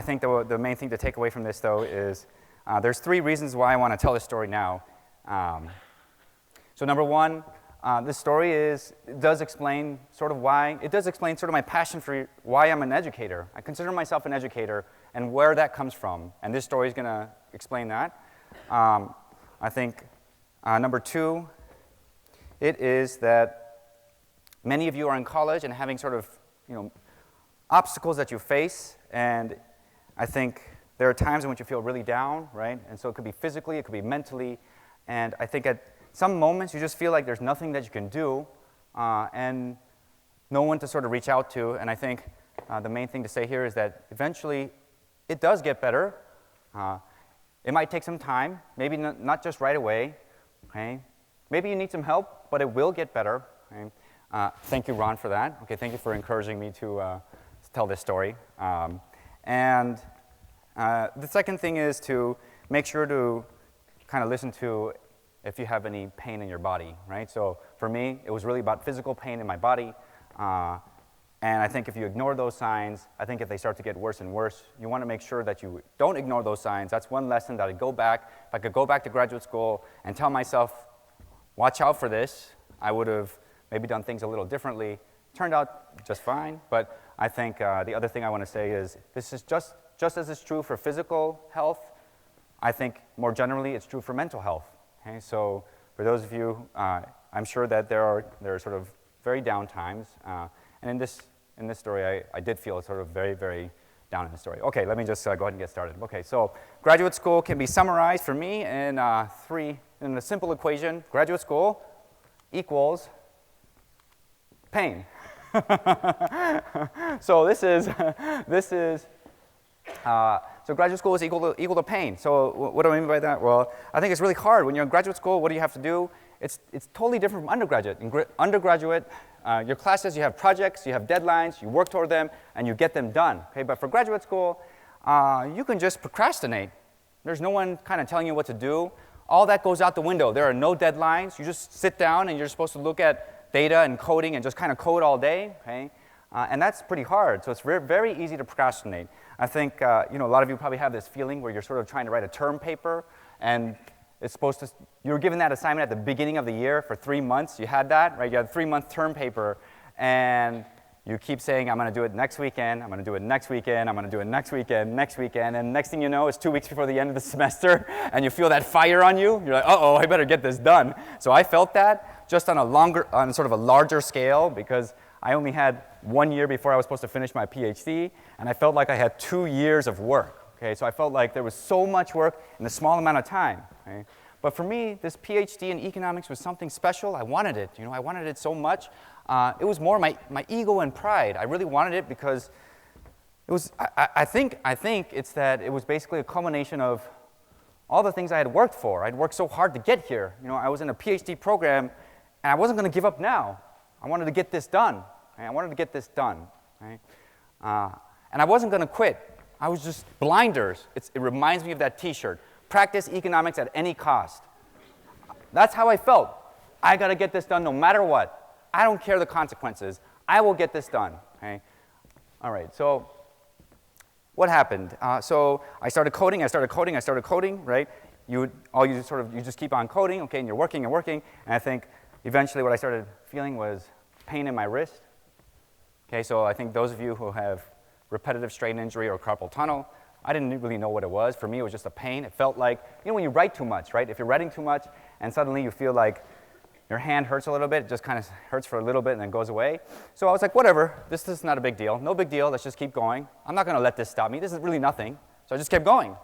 think the main thing to take away from this, though, is there's 3 reasons why I want to tell this story now. So number 1, this story does explain sort of my passion for why I'm an educator. I consider myself an educator and where that comes from, and this story is going to explain that. I think number 2, it is that many of you are in college and having sort of, obstacles that you face, and I think there are times in which you feel really down, right? And so it could be physically, it could be mentally, and I think at some moments you just feel like there's nothing that you can do, and no one to sort of reach out to, and I think the main thing to say here is that eventually it does get better. It might take some time, maybe not just right away, okay? Maybe you need some help, but it will get better, okay? Thank you, Ron, for that. Okay, thank you for encouraging me to tell this story. The second thing is to make sure to kind of listen to if you have any pain in your body, right? So for me, it was really about physical pain in my body. And I think if you ignore those signs, I think if they start to get worse and worse, you want to make sure that you don't ignore those signs. That's one lesson that if I could go back to graduate school and tell myself, watch out for this, I would have maybe done things a little differently. Turned out just fine, but I think the other thing I want to say is this is just as it's true for physical health, I think more generally it's true for mental health. Okay? So for those of you, I'm sure that there are sort of very down times, and in this story I did feel sort of very, very down in the story. Okay, let me just go ahead and get started. Okay, so graduate school can be summarized for me in in a simple equation. Graduate school equals pain. So so graduate school is equal to pain. So what do I mean by that? Well, I think it's really hard. When you're in graduate school, what do you have to do? It's totally different from undergraduate. In undergraduate, your classes, you have projects, you have deadlines, you work toward them, and you get them done. Okay, but for graduate school, you can just procrastinate. There's no one kind of telling you what to do. All that goes out the window. There are no deadlines. You just sit down and you're supposed to look at data and coding and just kind of code all day. Okay? And that's pretty hard. So it's very easy to procrastinate. I think a lot of you probably have this feeling where you're sort of trying to write a term paper, and it's supposed to. You were given that assignment at the beginning of the year for 3 months. You had that, right? You had a 3-month term paper, and you keep saying, I'm going to do it next weekend, I'm going to do it next weekend, I'm going to do it next weekend, and next thing you know, it's 2 weeks before the end of the semester, and you feel that fire on you. You're like, uh-oh, I better get this done. So I felt that just on sort of a larger scale, because I only had 1 year before I was supposed to finish my PhD, and I felt like I had 2 years of work. Okay, so I felt like there was so much work in a small amount of time. Okay? But for me, this PhD in economics was something special. I wanted it. I wanted it so much. It was more my ego and pride. I really wanted it because it was, I think it's that it was basically a culmination of all the things I had worked for. I'd worked so hard to get here. You know, I was in a PhD program, and I wasn't going to give up now. I wanted to get this done. Right? I wanted to get this done. Right? And I wasn't going to quit. I was just blinders. It reminds me of that T-shirt. Practice economics at any cost. That's how I felt. I got to get this done no matter what. I don't care the consequences. I will get this done. Okay? All right, so what happened? So I started coding, right? You just keep on coding, okay, and you're working, and I think eventually what I started feeling was pain in my wrist. Okay, so I think those of you who have repetitive strain injury or carpal tunnel, I didn't really know what it was. For me, it was just a pain. It felt like, you know, when you write too much, right? If you're writing too much and suddenly you feel like your hand hurts a little bit, it just kind of hurts for a little bit and then goes away. So I was like, whatever, this is not a big deal. No big deal, let's just keep going. I'm not going to let this stop me. This is really nothing. So I just kept going.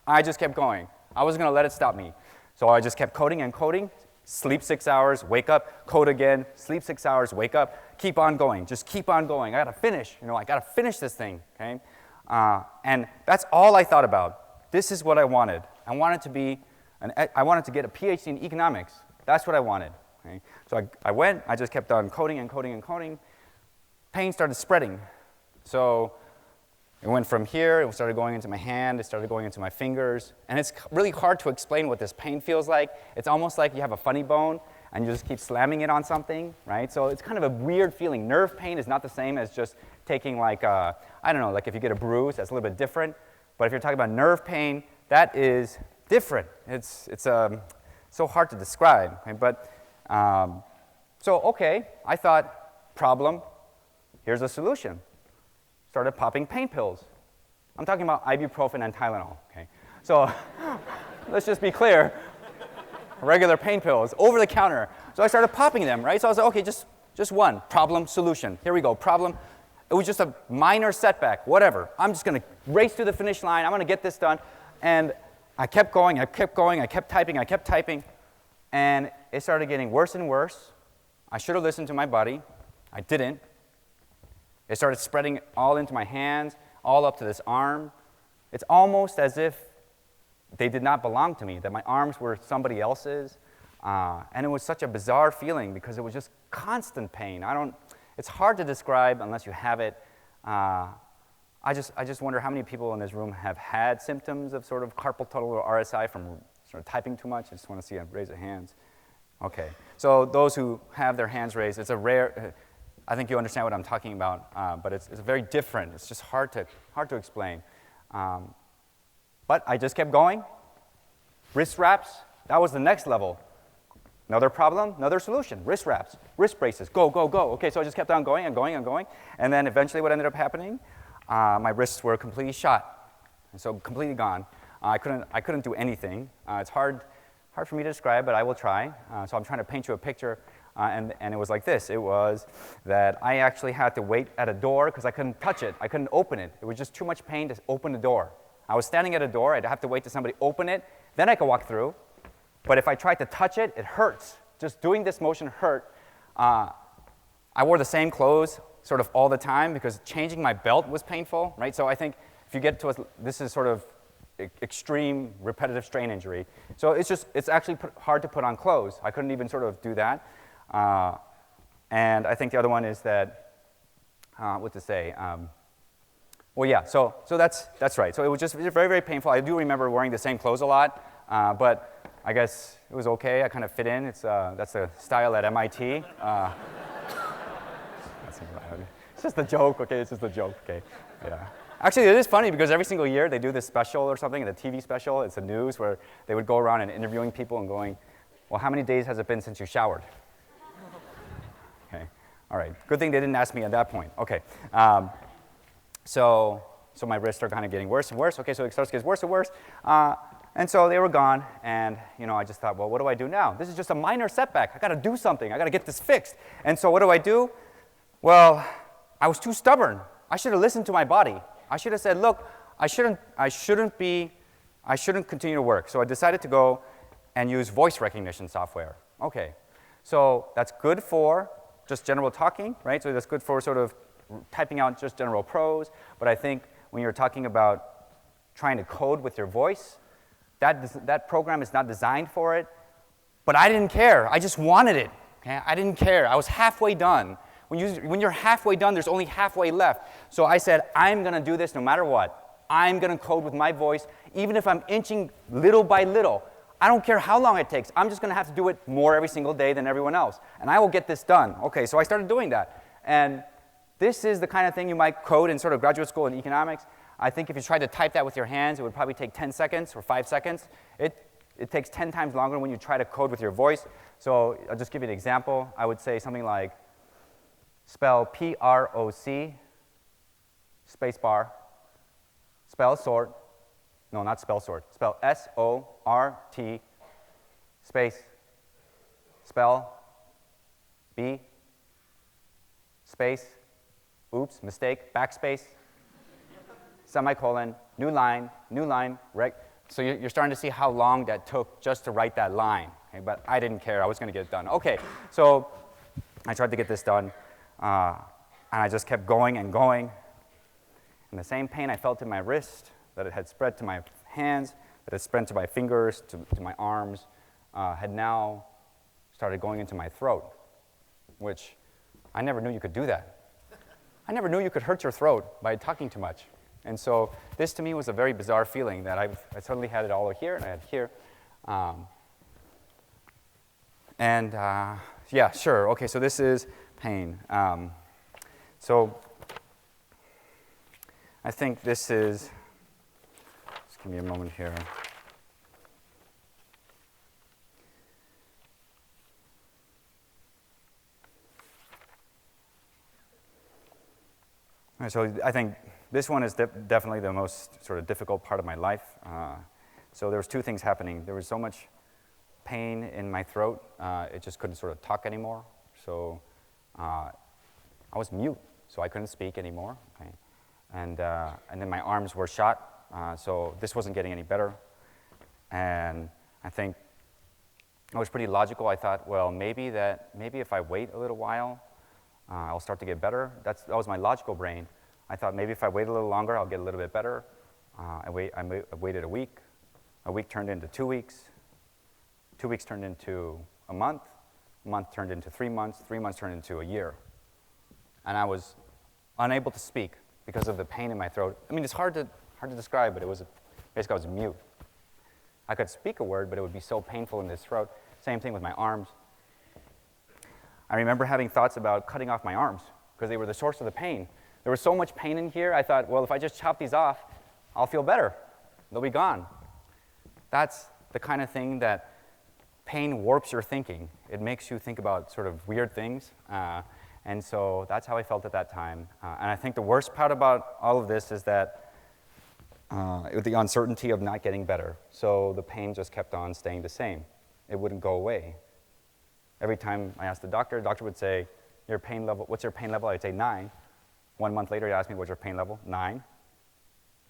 I wasn't going to let it stop me. So I just kept coding and coding, sleep 6 hours, wake up, code again, sleep 6 hours, wake up, keep on going, just keep on going. I got to finish, I got to finish this thing, okay? And that's all I thought about. This is what I wanted. I wanted to get a PhD in economics. That's what I wanted. Okay? So I just kept on coding and coding and coding. Pain started spreading. So it went from here, it started going into my hand, it started going into my fingers. And it's really hard to explain what this pain feels like. It's almost like you have a funny bone and you just keep slamming it on something, right? So it's kind of a weird feeling. Nerve pain is not the same as just taking like, I don't know, like if you get a bruise, that's a little bit different. But if you're talking about nerve pain, that is different. It's so hard to describe, okay? But, so okay, I thought, problem, here's a solution. Started popping pain pills. I'm talking about ibuprofen and Tylenol, okay? So let's just be clear, regular pain pills, over the counter. So I started popping them, right? So I was like, okay, just one, problem, solution. Here we go, problem. It was just a minor setback, whatever. I'm just gonna race to the finish line, I'm gonna get this done. And I kept going, I kept typing, and it started getting worse and worse. I should have listened to my body. I didn't. It started spreading all into my hands, all up to this arm. It's almost as if they did not belong to me, that my arms were somebody else's. And it was such a bizarre feeling because it was just constant pain. It's hard to describe unless you have it. I just wonder how many people in this room have had symptoms of sort of carpal tunnel or RSI from sort of typing too much. I just want to see a raise of hands. Okay, so those who have their hands raised, it's a rare, I think you understand what I'm talking about, but it's very different. It's just hard to explain. But I just kept going. Wrist wraps, that was the next level. Another problem, another solution. Wrist wraps, wrist braces, go, go, go. Okay, so I just kept on going and going and going. And then eventually what ended up happening, my wrists were completely shot, and so completely gone. I couldn't do anything. It's hard for me to describe, but I will try. So I'm trying to paint you a picture, and it was like this. It was that I actually had to wait at a door because I couldn't touch it. I couldn't open it. It was just too much pain to open the door. I was standing at a door. I'd have to wait till somebody open it. Then I could walk through. But if I tried to touch it, it hurts. Just doing this motion hurt. I wore the same clothes sort of all the time because changing my belt was painful, right? So I think if you get to this is sort of extreme repetitive strain injury. So it's actually hard to put on clothes. I couldn't even sort of do that. And I think the other one is that, what to say? Well, yeah, so that's right. So it was just very, very painful. I do remember wearing the same clothes a lot, but I guess it was okay. I kind of fit in. That's the style at MIT. It's just a joke, okay? It's just a joke, okay? Yeah. Actually, it is funny because every single year they do this special or something, the TV special. It's a news where they would go around and interviewing people and going, well, how many days has it been since you showered? Okay, all right. Good thing they didn't ask me at that point. Okay. So my wrists are kind of getting worse and worse. Okay, so it starts to get worse and worse. And so they were gone, and I just thought, well, what do I do now? This is just a minor setback. I got to do something. I got to get this fixed. And so what do I do? Well, I was too stubborn. I should have listened to my body. I should have said, look, I shouldn't continue to work. So I decided to go and use voice recognition software. Okay, so that's good for just general talking, right? So that's good for sort of typing out just general prose, but I think when you're talking about trying to code with your voice, that program is not designed for it. But I didn't care. I just wanted it. Okay? I didn't care. I was halfway done. When you're halfway done, there's only halfway left. So I said, I'm going to do this no matter what. I'm going to code with my voice, even if I'm inching little by little. I don't care how long it takes. I'm just going to have to do it more every single day than everyone else. And I will get this done. Okay, so I started doing that. And this is the kind of thing you might code in sort of graduate school in economics. I think if you tried to type that with your hands, it would probably take 10 seconds or 5 seconds. It takes 10 times longer when you try to code with your voice. So I'll just give you an example. I would say something like, spell P-R-O-C, space bar, spell sort, no, not spell sort, spell S-O-R-T, space, spell, B, space, oops, mistake, backspace, semicolon, new line, rec. So you're starting to see how long that took just to write that line. Okay? But I didn't care. I was going to get it done. Okay, so I tried to get this done, and I just kept going and going. And the same pain I felt in my wrist, that it had spread to my hands, that had spread to my fingers, to my arms, had now started going into my throat, which I never knew you could do that. I never knew you could hurt your throat by talking too much. And so this to me was a very bizarre feeling that I suddenly had it all here and I had it here. Yeah, sure. Okay, so this is pain. So I think this is, just give me a moment here. All right, so I think this one is definitely the most sort of difficult part of my life. So there was two things happening. There was so much pain in my throat, it just couldn't sort of talk anymore. So I was mute, so I couldn't speak anymore. Okay? And then my arms were shot, so this wasn't getting any better. And I think I was pretty logical. I thought, well, maybe if I wait a little while, I'll start to get better. That was my logical brain. I thought maybe if I wait a little longer, I'll get a little bit better. I waited a week. A week turned into 2 weeks. 2 weeks turned into a month. A month turned into 3 months. 3 months turned into a year. And I was unable to speak because of the pain in my throat. I mean, it's hard to describe, but basically I was mute. I could speak a word, but it would be so painful in this throat. Same thing with my arms. I remember having thoughts about cutting off my arms because they were the source of the pain. There was so much pain in here, I thought, well, if I just chop these off, I'll feel better. They'll be gone. That's the kind of thing that pain warps your thinking. It makes you think about sort of weird things. And so that's how I felt at that time. And I think the worst part about all of this is that the uncertainty of not getting better. So the pain just kept on staying the same. It wouldn't go away. Every time I asked the doctor would say, "Your pain level, what's your pain level?" I'd say 9. 1 month later, he'd ask me, "What's your pain level?" 9.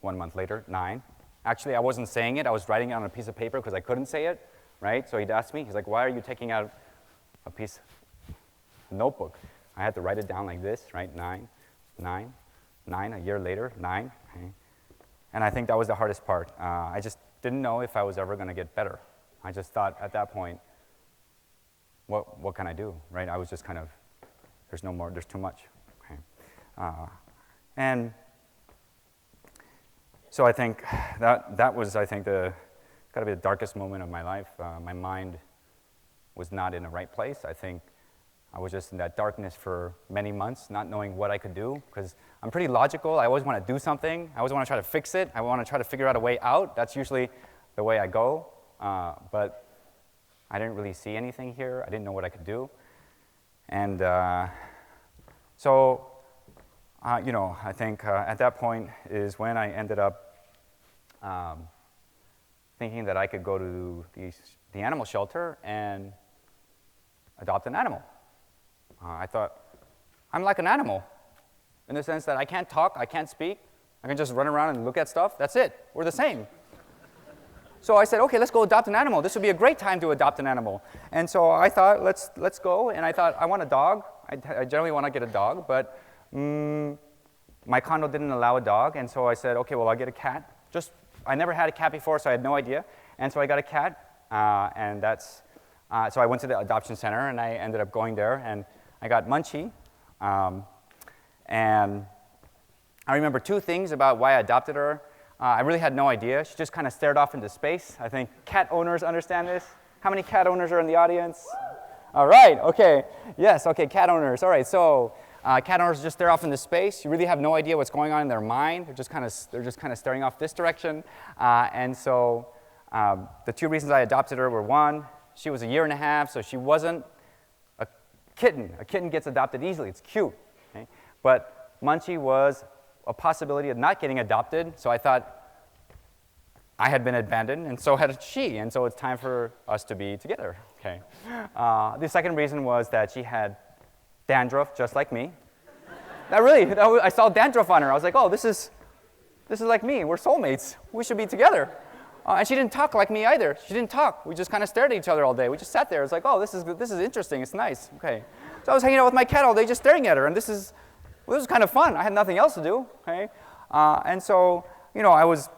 1 month later, 9. Actually, I wasn't saying it. I was writing it on a piece of paper because I couldn't say it, right? So he'd ask me, he's like, "Why are you taking out a piece of notebook?" I had to write it down like this, right? 9, 9, 9. A year later, 9. Okay. And I think that was the hardest part. I just didn't know if I was ever going to get better. I just thought at that point, what can I do, right? I was just kind of, there's no more, there's too much. Okay. And so I think that was, I think, got to be the darkest moment of my life. My mind was not in the right place. I think I was just in that darkness for many months, not knowing what I could do, because I'm pretty logical. I always want to do something. I always want to try to fix it. I want to try to figure out a way out. That's usually the way I go. But I didn't really see anything here. I didn't know what I could do. And so, I think at that point is when I ended up thinking that I could go to the animal shelter and adopt an animal. I thought, I'm like an animal in the sense that I can't talk, I can't speak, I can just run around and look at stuff. That's it. We're the same. So I said, okay, let's go adopt an animal. This would be a great time to adopt an animal. And so I thought, let's go. And I thought, I want a dog. I generally want to get a dog, but my condo didn't allow a dog, and so I said, okay, well, I'll get a cat. I never had a cat before, so I had no idea. And so I got a cat, so I went to the adoption center, and I ended up going there, and I got Munchie. And I remember two things about why I adopted her. I really had no idea. She just kind of stared off into space. I think cat owners understand this. How many cat owners are in the audience? All right, okay. Yes, okay, cat owners. All right, so cat owners just stare off into space. You really have no idea what's going on in their mind. They're just kind of staring off this direction. And so the two reasons I adopted her were, one, she was 1.5 years, so she wasn't a kitten. A kitten gets adopted easily. It's cute. Okay? But Munchie was a possibility of not getting adopted, so I thought I had been abandoned, and so had she, and so it's time for us to be together. Okay. The second reason was that she had dandruff, just like me. I saw dandruff on her. I was like, oh, this is like me. We're soulmates. We should be together. And she didn't talk like me either. She didn't talk. We just kind of stared at each other all day. We just sat there. It's like, oh, this is interesting. It's nice. Okay. So I was hanging out with my cat all day, just staring at her, and this was kind of fun. I had nothing else to do. Okay. And so, I was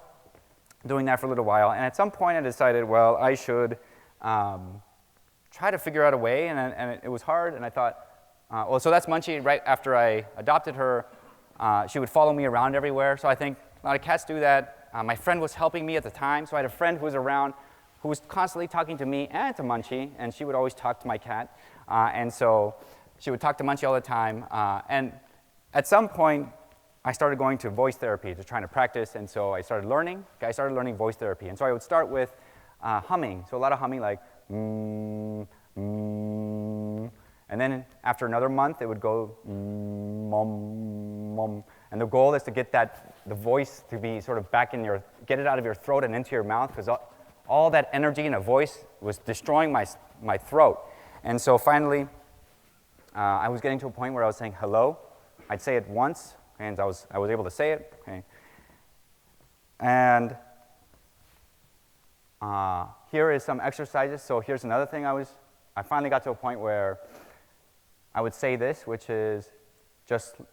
doing that for a little while, and at some point I decided, well, I should try to figure out a way, and it was hard, and I thought, so that's Munchie. Right after I adopted her, she would follow me around everywhere, so I think a lot of cats do that. My friend was helping me at the time, so I had a friend who was around who was constantly talking to me and to Munchie, and she would always talk to my cat, and so she would talk to Munchie all the time, and at some point, I started going to voice therapy, just trying to practice, and so I started learning voice therapy. And so I would start with humming, so a lot of humming like, and then after another month, it would go, mom. And the goal is to get the voice to be sort of get it out of your throat and into your mouth, because all that energy in a voice was destroying my throat. And so finally, I was getting to a point where I was saying hello. I'd say it once, and I was able to say it. Okay. And here is some exercises. So here's another thing I finally got to a point where I would say this, which is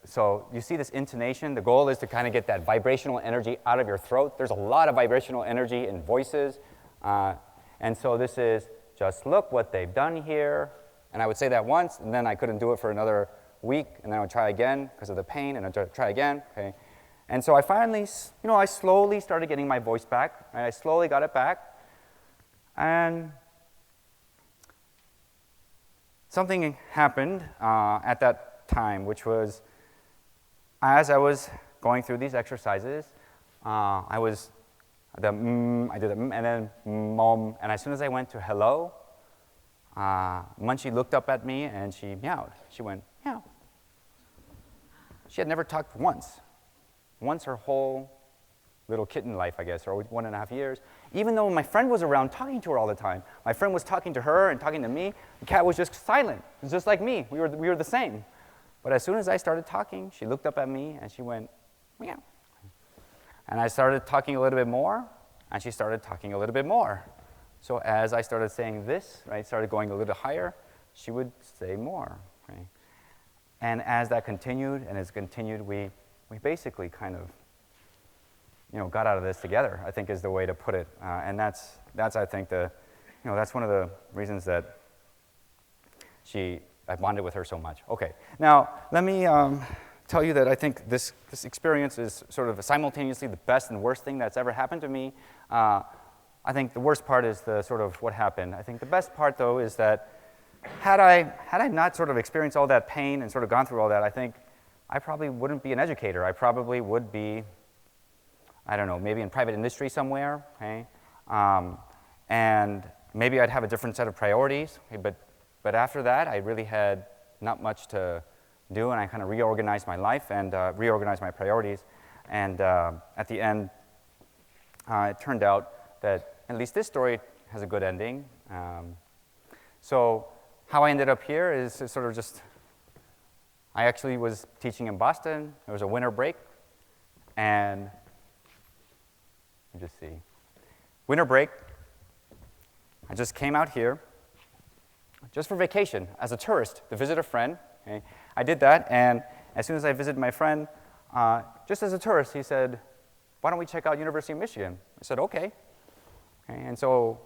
so you see this intonation. The goal is to kind of get that vibrational energy out of your throat. There's a lot of vibrational energy in voices. And so this is, just look what they've done here. And I would say that once, and then I couldn't do it for another week, and then I would try again because of the pain, and I'd try again. Okay. And so I finally, I slowly started getting my voice back, and I slowly got it back. And something happened at that time, which was, as I was going through these exercises, I did the and then mom, and as soon as I went to hello, Munchie looked up at me and she meowed. She went, meow. She had never talked once her whole little kitten life, I guess, or 1.5 years. Even though my friend was around talking to her all the time. My friend was talking to her and talking to me. The cat was just silent. It was just like me. We were the same. But as soon as I started talking, she looked up at me and she went, meow. And I started talking a little bit more, and she started talking a little bit more. So as I started saying this, right, started going a little higher, she would say more. Right? And as that continued and has continued, we basically kind of, got out of this together, I think is the way to put it. And that's I think that's one of the reasons that I bonded with her so much. Okay, now let me tell you that I think this experience is sort of simultaneously the best and worst thing that's ever happened to me. I think the worst part is the sort of what happened. I think the best part, though, is that had I not sort of experienced all that pain and sort of gone through all that, I think I probably wouldn't be an educator. I probably would be, I don't know, maybe in private industry somewhere, okay? And maybe I'd have a different set of priorities. Okay? But after that, I really had not much to do, and I kind of reorganized my life and reorganized my priorities. And at the end, it turned out that at least this story has a good ending. So how I ended up here is sort of just, I actually was teaching in Boston. There was a winter break, and let me just see. Winter break, I just came out here just for vacation as a tourist to visit a friend. Okay? I did that, and as soon as I visited my friend, just as a tourist, he said, why don't we check out University of Michigan? I said, okay. And so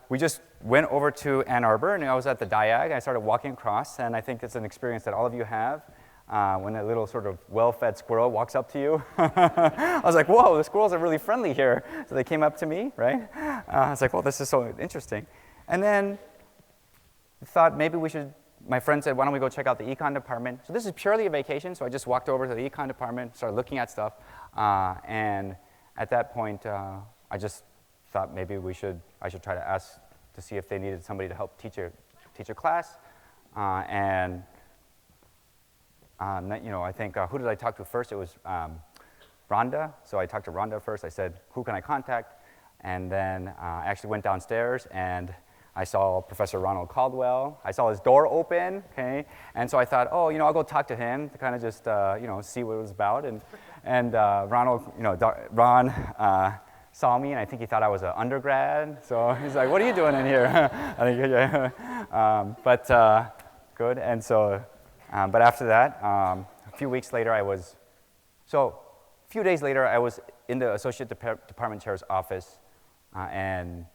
we just went over to Ann Arbor, and I was at the Diag. I started walking across, and I think it's an experience that all of you have. When a little sort of well-fed squirrel walks up to you. I was like, whoa, the squirrels are really friendly here. So they came up to me, right? I was like, well, this is so interesting. And then I thought maybe we should, my friend said, why don't we go check out the econ department? So this is purely a vacation, so I just walked over to the econ department, started looking at stuff, and at that point, I just thought maybe I should try to ask to see if they needed somebody to help teach a class, I think, who did I talk to first? It was Rhonda. So I talked to Rhonda first. I said, who can I contact? And then I actually went downstairs, and I saw Professor Ronald Caldwell. I saw his door open, okay? And so I thought, oh, I'll go talk to him to kind of just, see what it was about. And Ron saw me, and I think he thought I was an undergrad. So he's like, what are you doing in here? Good. And so, but after that, a few days later, I was in the associate department chair's office, and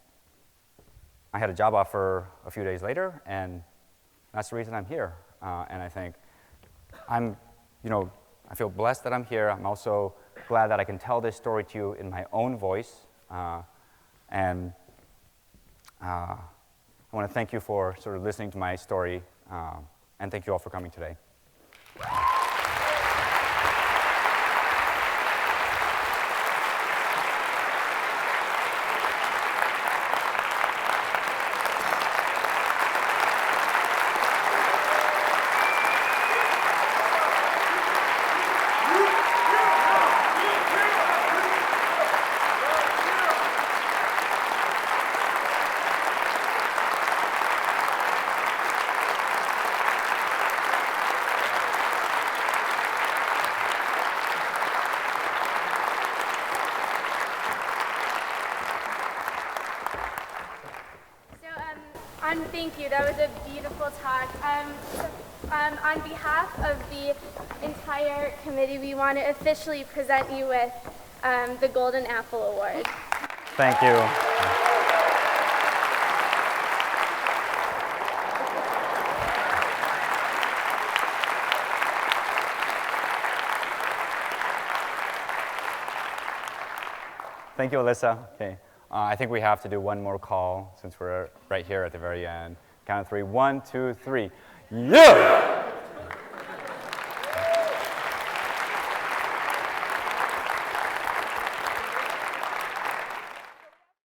I had a job offer a few days later, and that's the reason I'm here. And I think I feel blessed that I'm here. I'm also glad that I can tell this story to you in my own voice, and I want to thank you for sort of listening to my story. And thank you all for coming today. Thank you. That was a beautiful talk. On behalf of the entire committee, we want to officially present you with the Golden Apple Award. Thank you. Thank you, Alyssa. Okay. I think we have to do one more call since we're right here at the very end. Count of three. 1, 2, 3. Yeah!